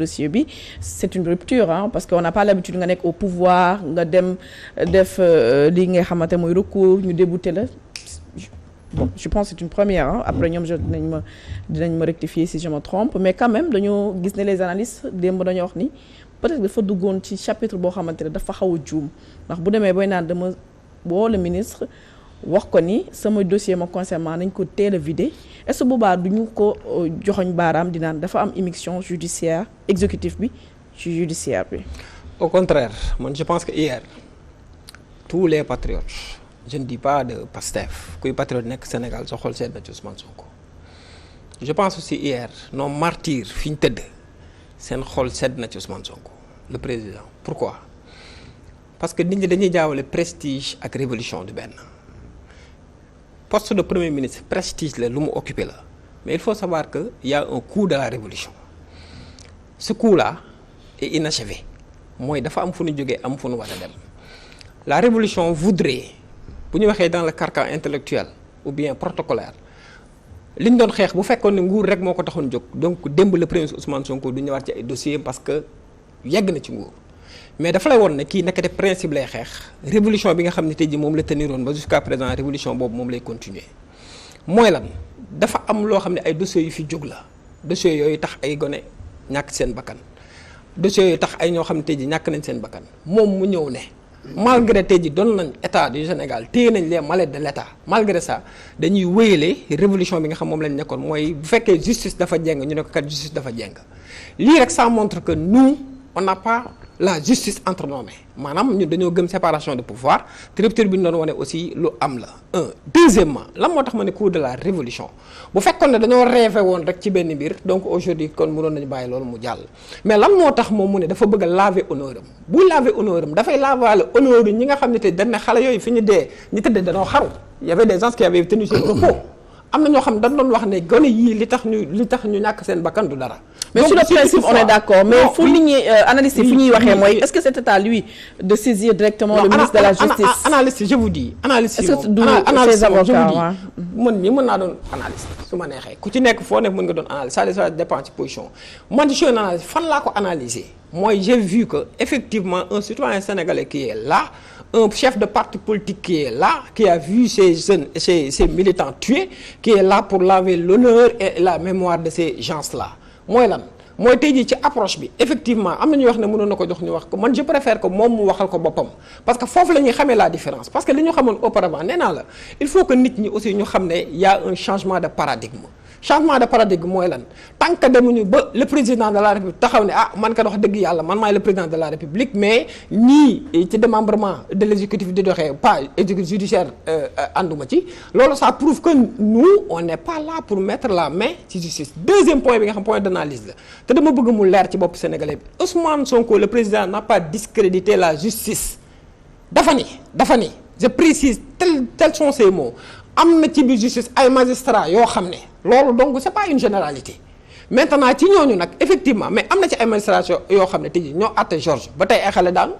dossier bi c'est une rupture parce que on n'a pas l'habitude nga nekk au pouvoir nga dem def li nga xamante mooy recours ñu débouté la bon je pense que c'est une première après ñoom dinañ ma rectifier si je me trompe mais quand même dañoo gis ne les analystes démb dañoo wax ni peut-être dafa duggoon ci chapitre boo xamante ne dafa xaw a juum ndax bu demee booy naan dama woo le ministre wax ko ni sama dossier ma concernant nañ ko teel a vidé est-ce que boobaa du ñu ko joxoñ baaraam di naan dafa am immixtion judiciaire exécutif bi ci judiciaire bi. Au contraire man je pense que hier tous les patriotes je ne dis pas de Pastef kuy patriote nekk Sénégal sa xol sedd na ci Ousmane Sonko je pense aussi hier nos martyrs fi ñu tëdd seen xol sedd na ci Ousmane Sonko le président pourquoi parce que nit ñi dañuy jaawale prestige ak révolution du benn. Poste de premier ministre prestige la lu mu occupé la mais il faut savoir que y a un coup de la révolution ce coup là est inachevé mooy dafa am fu ñu jógee am fu ñu war a dem la révolution voudrait bu ñu waxee dans le carcan intellectuel ou bien protocolaire li ñu doon xeex bu fekkoon ne nguur rek moo ko taxoon jóg donc démb le premier ministre Ousmane Sonko du ñëwaat ci ay dossiers parce que yegg na ci nguur mais dafa lay woon ne kii nekkate principe lay xeex révolution bi nga xam ne tey jii moom la teniroon ba jusqu'à présent révolution boobu moom lay continuer mooy lan dafa am loo xam ne ay dossiers yu fi jóg la dossiers yooyu tax ay gone ñàkk seen bakkan dossiers yooyu tax ay ñoo xam ne tey jii ñàkk nañ seen bakkan moom mu ñëw ne malgré tey jii doon nañ état du Sénégal téye nañ les mallettes de l'état malgré ça dañuy wéyale révolution bi nga xam moom lañ nekkoon mooy bu fekkee justice dafa jeng ñu ne ko kat justice dafa jeng lii rek ça montre que nous on n'a pas la justice entre nos mains maanaam ñun dañoo gëm séparation de pouvoir te rupture bi ñu doon wane aussi lu am la deuxièmement lan moo tax ma ne coup de la révolution bu fekkoon ne dañoo rêvé woon rek ci benn mbir donc aujourd'hui kon mënoon nañu bàyyi loolu mu jàll mais lan moo tax moom mu ne dafa bëgg a laver honneur am buy laver honneur am dafay lavaale honneur yi ñi nga xam ne te dañ ne xale yooyu fi ñu dee ñu tëddee dañoo xaru y avait des gens qui avaient tenu seen repos am na ñoo xam dañ doon wax ne gone yii li tax ñu ñàkk seen bakkan du dara. mais sur le principe on est d'accord mais fu nit ñi analyste fu ñuy waxee mooy est-ce que c'était à lui de saisir directement le ministre de la justice. analyste je vous dis. analyste est-ce que du ses avocats man mii mën naa doon analyste su ma neexee ku ci nekk foo nekk mën nga doon analyste ça dépend ci position man je suis un analyste fan laa ko analyser mooy j'ai vu que effectivement un citoyen sénégalais qui est là. Un chef de parti politique qui est là, qui a vu ces jeunes, ces militants tués, qui est là pour laver l'honneur et la mémoire de ces gens-là. Mooy lan mooy tey jii ci approche bi effectivement am na ñuy wax ne mënoon na ko jox ñu wax ko man je préfère que moom mu waxal ko boppam parce que foofu la ñuy xamee la différence parce que li ñu xamoon auparavant nee naa la il faut que nit ñi aussi ñu xam ne y a un changement de paradigme. Changement de paradigme mooy lan tant que demuñu ba le président de la république taxaw ne man kat wax dëgg yàlla man maay le président de la république mais ñii ci démembrement de l'exécutif di doxee pas exécutif judiciaire ànduma ci loolu ça prouve que nous on n'est pas là pour mettre la main ci justice. Deuxième point bi nga xam point d'analyse la te dama bëgg mu leer ci bopp sénégalais bi Ousmane Sonko le président n'a pas discrédité la justice dafa ni je précise tels sont ces mots. am na ci biir justice ay magistrats yoo xam ne loolu donc c'est pas une généralité maintenant ci ñooñu nag effectivement mais am na ci ay magistrats yoo xam ne tey jii ñoo àtte Georges ba tey ay xale daanu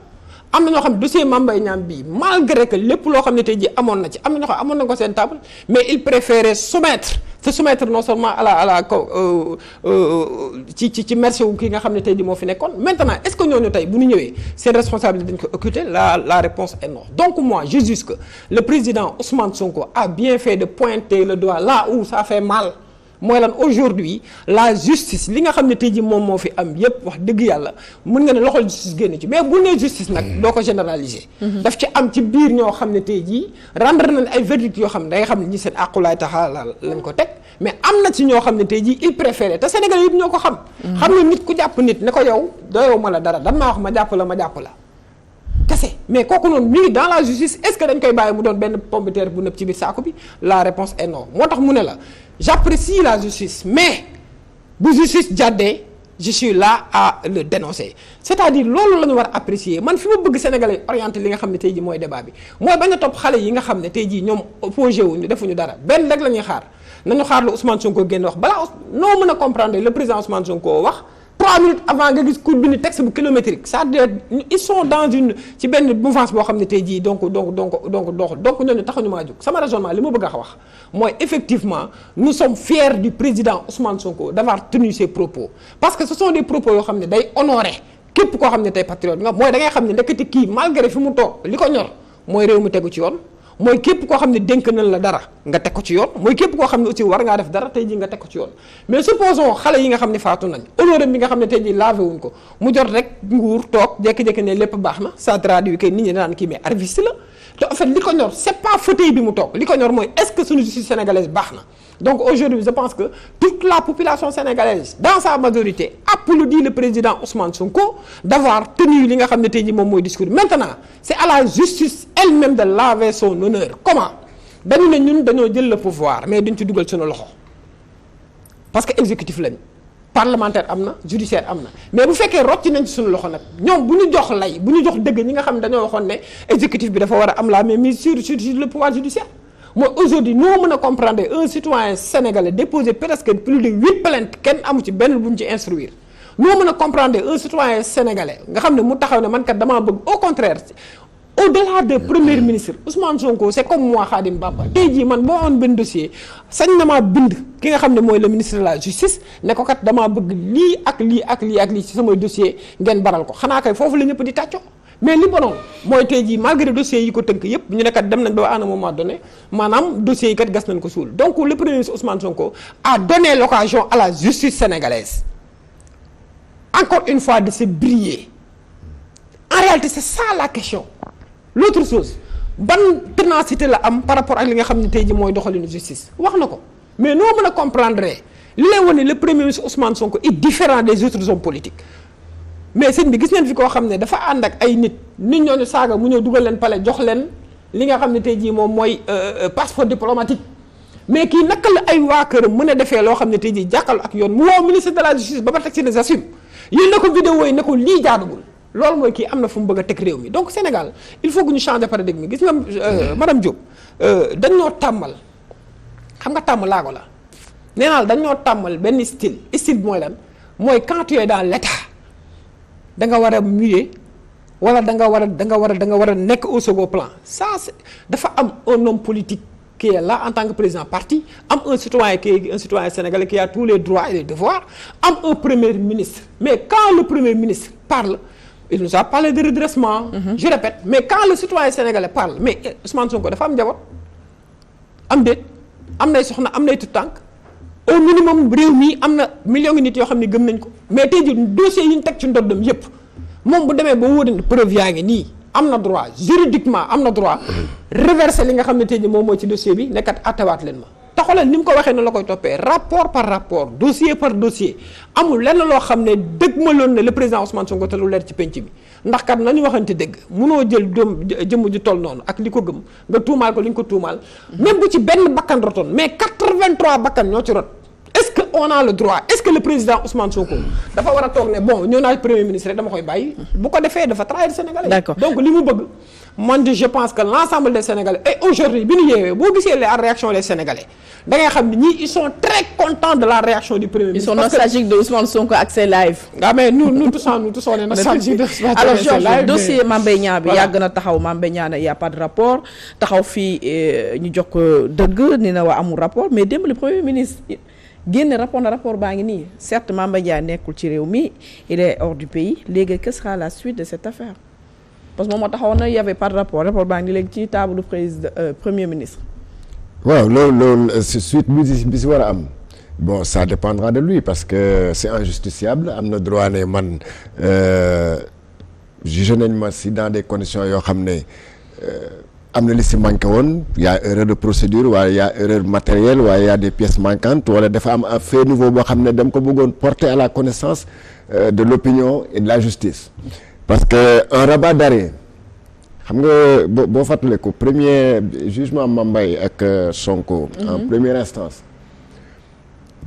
am na ñoo xam ne dossier Mame Mbaye Niang bii malgré que lépp loo xam ne tey jii amoon na ci am na ñoo xam amoon na ko seen table mais il préférait se soumettre non seulement à la ci merci wu kii nga xam ne tey jii moo fi nekkoon maintenant est-ce que ñooñu tey bu ñu ñëwee seen responsabilité dañ ko occulter la réponse est non donc moi je juge que le président Ousmane Sonko a bien fait de pointer le doigt là où ça fait mal mooy lan aujourd'hui la justice li nga xam ne tey jii moom moo fi am yépp wax dëgg yàlla mën nga ne loxol justice génn ci mais bu nee justice nag doo ko généraliser daf ci am ci biir ñoo xam ne tey jii rendre nañ ay verdict yoo xam ne da nga xam ne ñi seen àqulaay taxaal lañ ko teg mais am na ci ñoo xam ne tey jii il préférait te Sénégal yëpp ñoo ko xam xam nga nit ku jàpp nit ne ko yow doyow ma la dara dan maa wax ma jàpp la kese mais kooku noonu mi ngi dans la justice est-ce que dañ koy bàyyi mu doon benn pomme de terre bu nëb ci biir saako bi la réponse est non moo tax mu ne la j'apprécie la justice mais bu justice jàddee je suis là à le dénoncer c'est-à-dire loolu la ñu war a apprécier man fi ma bëgg Sénégalais orienté li nga xam ne tey jii mooy débat bi mooy bañ a topp xale yi nga xam ne tey jii ñoom opposé wuñu defuñu dara benn rek la ñuy xaar nañu xaar la Ousmane Sonko génn wax balaa noo mën a comprendre le président Ousmane Sonko wax 3 minutes avant nga gis ku bind texte bu kilométrique c'est-à-dire ils sont dans une ci benn mouvance boo xam ne tey jii donc ñooñu taxuñu maa jóg sama raisonnement li ma bëgg a wax mooy effectivement nous sommes fiers du président Ousmane Sonko d'avoir tenu ses propos parce que ce sont des propos yoo xam ne day honorer képp koo xam ne tey patriote nga mooy da ngay xam ne ndekete kii malgré fi mu toog li ko ñor mooy réew mi tegu ci yoon mooy képp koo xam ne dénk nañ la dara nga teg ko ci yoon mooy képp koo xam ne aussi war ngaa def dara tey jii nga teg ko ci yoon mais supposons xale yi nga xam ne faatu nañ honneur bi nga xam ne tey jii lavé wuñ ko mu jot rek nguur toog jékki-jékki ne lépp baax na ça traduit que nit ñi daan kii mais arriviste la te en fait li ko ñor c'est pas fauteuil bi mu toog li ko ñor mooy est-ce que suñu justice sénégalaise baax na donc aujourd'hui je pense que toute la population sénégalaise dans sa majorité applaudit le président Ousmane Sonko d'avoir tenu li nga xam ne tey jii moom mooy discours maintenant c'est à la justice elle-même de laver son honneur comment dañu ne ñun dañoo jël le pouvoir mais duñ ci dugal suñu loxo parce que exécutif lañ parlementaire am na judiciaire am na mais bu fekkee rocci nañ ci suñu loxo nag ñoom bu ñu jox lay bu ñu jox dëgg ñi nga xam ne dañoo waxoon ne exécutif bi dafa war a am la mainmise sur le pouvoir judiciaire mooy aujourd'hui noo mën a comprendre un citoyen sénégalais déposé presque plus de 8 plaintes kenn amu ci benn bu ñu ci instruire noo mën a comprendre un citoyen sénégalais nga xam ne mu taxaw ne man kat damaa bëgg au contraire au-delà de premier ministre Ousmane Sonko c'est comme moi Khadim Bamba tey jii man boo amoon benn dossier sañ na maa bind ki nga xam ne mooy le ministre de la justice ne ko kat damaa bëgg lii ak lii ak lii ak lii ci samay dossier ngeen baral ko xanaa kay foofu la ñëpp di tàccoo mais li bonoon mooy tey jii malgré dossiers yi ko tënk yëpp ñu ne kat dem nañ ba à un moment donné maanaam dossiers yi kat gas nañ ko suul donc le premier ministre Ousmane Sonko a donné l'occasion à la justice sénégalaise encore une fois de se briller en réalité c'est ça la question l'autre chose ban ténacité la am par rapport ak li nga xam ne tey jii mooy doxalinu justice wax na ko mais noo mën a comprendre li lay wane le premier ministre Ousmane Sonko est différent des autres hommes politiques mais sëñ bi gis nañ fi koo xam ne dafa ànd ak ay nit ñooñu saaga mu ñëw dugal leen palais jox leen li nga xam ne tey jii moom mooy passeport diplomatique mais kii naka la ay waa këram mën a defee loo xam ne tey jii jàkkaarloo ak yoon mu woo ministre de la justice ba teg ci des assume yéen na ko vidéo yi ne ko lii jaaduwul loolu mooy kii am na fu mu bëgg a teg réew mi donc Sénégal il faut que ñu changer paradigme gis nga madame Diop dañ ñoo tàmmal xam nga tàmm laago la nee naa dañ ñoo tàmmal benn style bi mooy lan mooy quand tu es dans l'état da nga war a muer wala da nga war a nekk au second plan ça c'est dafa am un homme politique qui est là en tant que président parti am un citoyen qui est un citoyen sénégalais qui a tous les droits et les devoirs am un premier ministre mais quand le premier ministre parle il nous a parlé de redressement je répète mais quand le citoyen sénégalais parle mais Ousmane Sonko dafa am njaboot am déet am nay soxna am nay tout tànk au minimum réew mi am na millions ngi nit yoo xam ne gëm nañ ko mais tey jii dossiers yi ñu teg ci ndoddam yépp moom bu demee ba wóor na preuve yaa ngi nii am na droit juridiquement am na droit reverser li nga xam ne tey jii moom mooy ci dossier bi nekkat attewaat leen ma te xoolal ni mu ko waxee ne la koy toppee rapport par rapport dossier par dossier amul lenn loo xam ne dëgg ma loon ne le président Ousmane Sonko te lu leer ci penc bi ndax kat nañu waxante dëgg munoo jël jëmm ju toll noonu ak li ko gëm nga tuumaal ko li ñu ko tuumaal même bu ci benn bakkan rotoon mais 83 bakkan ñoo ci rot est-ce que on a le droit est-ce que le président Ousmane Sonko dafa war a toog ne bon ñëw naa premier ministre rek dama koy bàyyi bu ko defee dafa trahir Sénégalais. D'accord. Donc li mu bëgg man je pense que l'ensemble des Sénégalais et aujourd'hui bi ñu yeewee boo gisee la réaction des Sénégalais da ngay xam ne ñii ils sont très contents de la réaction du premier ministre. Ils sont nostalgiques de Ousmane Sonko ak ses live. Ah mais nous tous on est nostalgiques de alors Georges dossier Mame Mbaye Niang bi yàgg na taxaw Mame Mbaye Niang ne y a pas de rapport taxaw fii ñu jox ko dëgg ni na waa amul rapport mais démb le premier ministre génne rapport baa ngi nii certes Mame Mbaye Niang nekkul ci réew mi il est hors du pays léegi que sera la suite de cette affaire parce que moom moo taxawoon na y avait pas de rapport baa ngi léegi ci table président premier ministre. waaw loolu suite bi si war a am bon ça dépendra de lui parce que c'est injusticiable am na droit ne man jugé nañ ma si dans des conditions yoo xam ne am na li si manqué woon y a erreur de procédure wala y a erreur matérielle wala y a des pièces manquantes wala dafa am un fait nouveau boo xam ne dama ko bëggoon porter à la connaissance de l'opinion et de la justice parce que un rabat d'arrêt xam nga boo fàttale ko premier jugement Mame Mbaye ak Sonko en première instance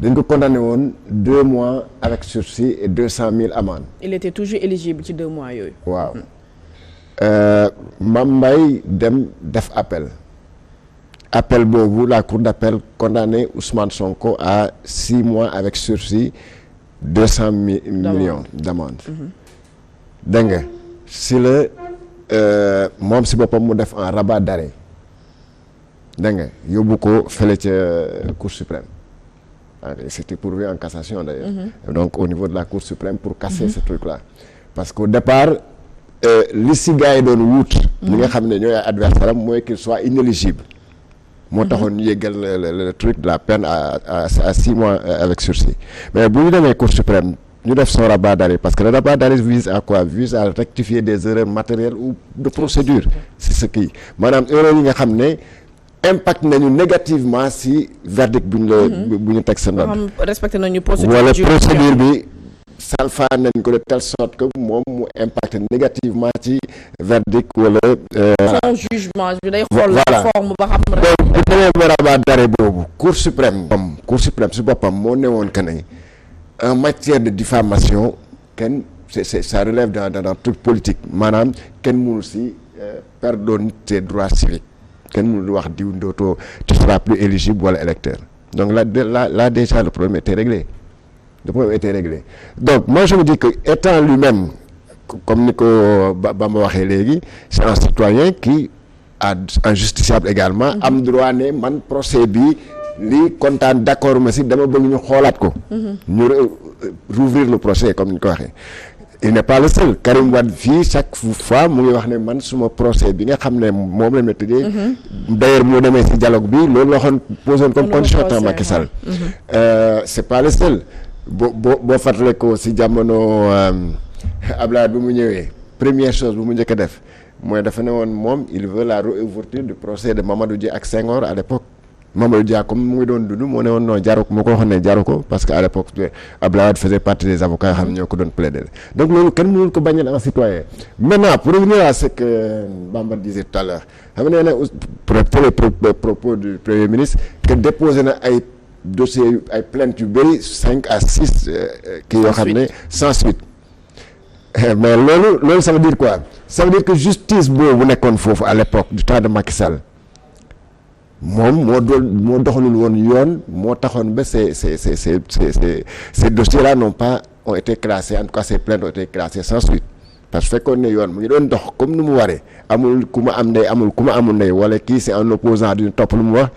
dañ ko condamné woon 2 mois avec sursis et 200 000 amende. Il était toujours éligible ci 2 mois yooyu. waaw Mame Mbaye dem def appel boobu la cour d'appel condamné Ousmane Sonko à 6 mois avec sursis 200 millions d'amende. dégg nga si la moom si boppam mu def un rabat d'arrêt dégg nga yóbbu ko fële ca Cour suprême. C'était pourvu en cassation d'ailleurs. Donc au niveau de la Cour suprême pour casser ce truc-là. Parce qu'au départ li si gars yi doon wut. li nga xam ne ñooy adversaire am mooy qu'il soit inéligible. moo taxoon ñu yeggal le truc de la peine à 6 mois avec sursis mais bu ñu demee Cour suprême ñu def son rabat d'arrêt parce que le rabat d'arrêt vise à quoi? Vise à rectifier des erreurs matérielles ou de procédure. C'est ce qui maanaam erreur yi nga xam ne impact nañu négativement si verdict bu ñu la bu ñu teg sa ndodd. respecté nañu procédure wala procédure bi salfaan nañ ko de telle sorte que moom mu impacte négativement ci verdict wala. son jugement bi day xool la forme ba xam. donc bu demee ba rabat d'arrêt boobu Cour suprême si boppam moo newoon que ne en matière de diffamation kenn ça relève dans truc politique maanaam kenn mënul si perdre nit ses droits civiques. kenn mënul wax diw ndootoo tu seras plus éligible wala électeur donc là déjà le problème était réglé donc moi je me dis que étant lui-même comme ni ko ba ma waxee léegi c'est un citoyen qui a un justiciable également am droit ne man procès bi lii kontaan d'accord ma si dama bëgg ñu xoolaat ko ñu rouvrir le procès comme ni ko waxee. Il n'est pas le seul Karim Wade fii chaque fois mu ngi wax ne man suma procès bi nga xam ne moom la ñu tëjee. d'ailleurs moo demee ci dialogue bi loolu la waxoon posé comme condition temps Macky Sall. C'est pas le seul boo fàttale ko ci jamono Abdoulaye bi mu ñëwee première chose bu mu njëkk a def mooy dafa ne woon moom il veut la réouverture du procès de Mamadou Dia ak Senghor à l'époque. Mamadou Dia comme mu ngi doon dund moo ne woon non jaru ko moo ko waxoon ne jaru ko parce que à l'époque Abdoulaye Wade faisait partie des avocats yoo xam ne ñoo ko doon plaider donc loolu kenn mënul ko bañal en citoyen maintenant pour revenir à ce que Bamba disait tout à l'heure xam nga nee na pour les propos du premier ministre que déposé na ay dossiers ay plaintes yu bëri 5 à 6 kii yoo xam ne sans suite mais loolu ça veut dire quoi ça veut dire que justice boobu nekkoon foofu à l'époque du temps de Macky Sall moom moo doxalul woon yoon moo taxoon ba ces dossiers-là ont été classés en tout cas ces plaintes ont été classées sans suite parce que fekkoon ne yoon mu ngi doon dox comme ni mu waree amul ku ma am ndey amul ku ma amul ndey wala kii c'est un opposant duñu topp lu mu wax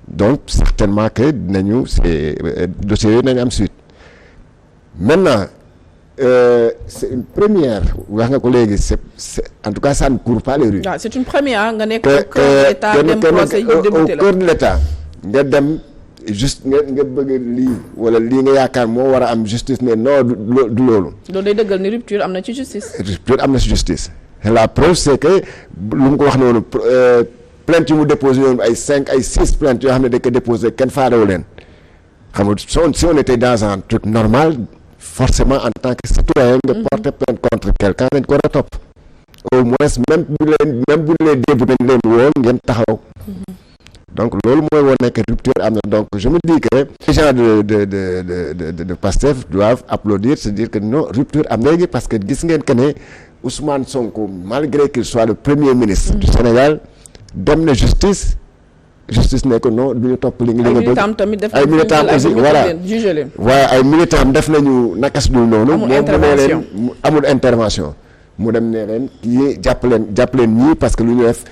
donc certainement que dinañu ces dossiers yooyu nañu am suite maintenant c'est une première wax nga ko léegi c'est en tout cas ça ne court pas les rues. waaw c'est une première nga nekk au cœur de l'État dem procès yu débuté la au cœur de l'État nga dem juste nga bëgg lii wala lii nga yaakaar moo war a am justice ne non du loolu. loolu day dëggal ni rupture am na ci justice. rupture am na ci justice. la preuve c'est que lu mu ko wax noonu plainte yu mu déposé yoon ay 5 ay 6 plaintes yoo xam ne dañ ko déposé kenn faalewu leen xam nga si on était dans un truc normal. Forcément en tant que citoyen nga porter plainte contre quelqu'un dañ ko war a topp au moins même bu leen début dañ leen woon ngeen taxaw donc loolu mooy wane que rupture am na donc je me dis que les gens de Pastef doivent applaudir se dire que non rupture am léegi parce que gis ngeen que ne Ousmane Sonko malgré qu'il soit le premier ministre du Sénégal dem na justice ne ko non du ñu topp li nga bëgg ay militants aussi voilà waaye ay militants def nañu nakas dul noonu moom mu ne leen amul intervention mu dem ne leen kii jàpp leen ñii parce que lu ñu def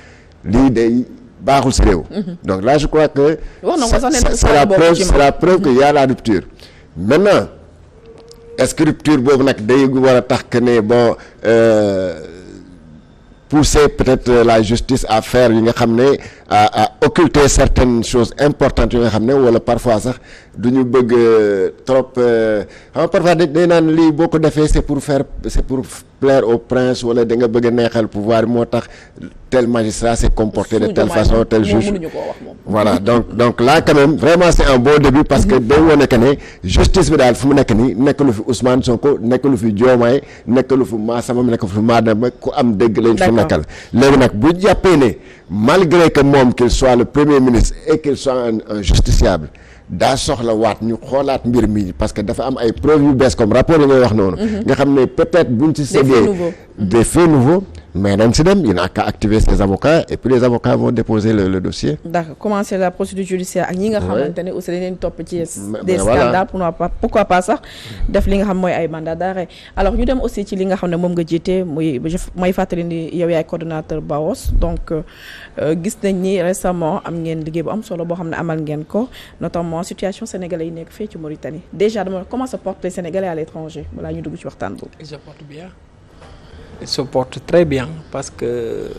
lii day baaxul si réew donc là je crois que c'est la preuve que y a la rupture maintenant est-ce que rupture boobu nag day war a tax que ne bon pousser peut-être la justice à faire yi nga xam ne à occulter certaines choses importantes yi nga xam ne wala parfois sax du ñu bëgg trop xam parfois day naan lii boo ko defee c'est pour plaire au prince wala da nga bëgg a neexal pouvoir moo tax tel magistrat s'est comporté de telle façon tel juge voilà donc là quand même vraiment c'est un bon début parce que day wone que ne justice bi daal fu mu nekk nii nekkalu fi Ousmane Sonko nekkalu fi Diomaye nekkalu fi Massamba nekkalu fi Mademba ku am dëgg lañ fi nekkal léegi nag bu jàppee ne malgré que moom qu'il soit le premier ministre et qu'il soit un justiciable daa soxla waat ñu xoolaat mbir mi parce que dafa am ay preuves yu bees comme rapport yi ngay wax noonu nga xam ne peut-être buñ ci séddee des faits nouveaux mais nañ si dem il n'a qu'à activer ses avocats et puis les avocats vont déposer le dossier. d'accord commencer la procédure judiciaire ak ñi nga xamante ne aussi dañ leen topp ci des voilà. scandales pourquoi pas sax def li nga xam mooy ay mandat d'arrêt alors ñu dem aussi ci li nga xam ne moom nga jiite muy may fàttali ni yow yaay coordonnateur BAOS donc gis nañ ni récemment am ngeen liggéey bu am solo boo xam ne amal ngeen ko notamment situation sénégalais yi nekk fii ci Mauritanie déjà dama comment se portent les Sénégalais à l'étranger balaa ñu dugg ci waxtaan boobu. Ils se portent bien. Ils se portent très bien parce que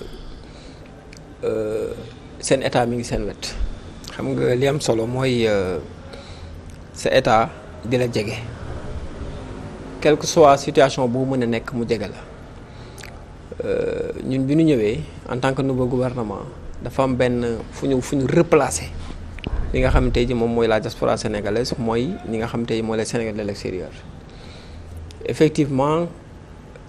seen état mi ngi seen wet xam nga li am solo mooy sa état di la jege quelle que soit situation boo mën a nekk mu jege la ñun bi ñu ñëwee en tant que nouveau gouvernement dafa am benn fu ñu replacer li nga xam tey ji moom mooy la diaspora sénégalaise mooy ñi nga xam tey mooy les Sénégalais de l'extérieur effectivement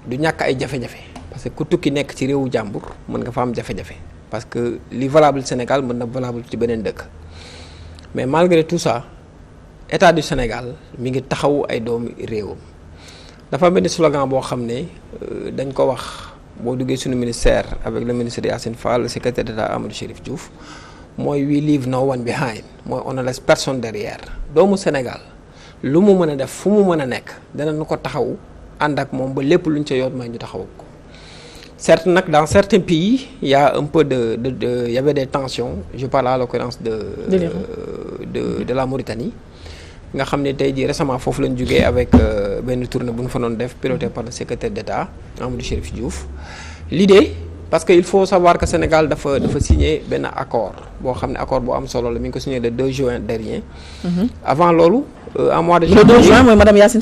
du ñàkk ay jafe-jafe parce que ku tukki nekk ci réewu jàmbur mën nga fa am jafe-jafe parce que li valable Sénégal mën na valable ci beneen dëkk mais malgré tout ça état du Sénégal mi ngi taxawu ay doomu réewam dafa benn slogan boo xam ne dañ ko wax boo duggee suñu ministère avec le ministre Yacine Fall le secrétaire d'État Amadou Chérif Diouf mooy we leave no one behind mooy on ne laisse personne derrière doomu Sénégal lu mu mën a def fu mu mën a nekk danañu ko taxawu ànd ak moom ba lépp luñ ca yoot may ñu taxawu ko certes nag dans certains pays il y a un peu il y avait des tensions je parle à l'occurrence de la Mauritanie nga xam ne tey jii récemment foofu lañ jógee avec benn tournée bu ñu fa doon def piloté par le secrétaire d'État Amadou Chérif Diouf l'idée parce que il faut savoir que Sénégal dafa signé benn accord boo xam ne accord bu am solo la mi ngi ko signé le 2 juin dernier avant loolu en mois de juillet le 2 juin mooy madame Yacine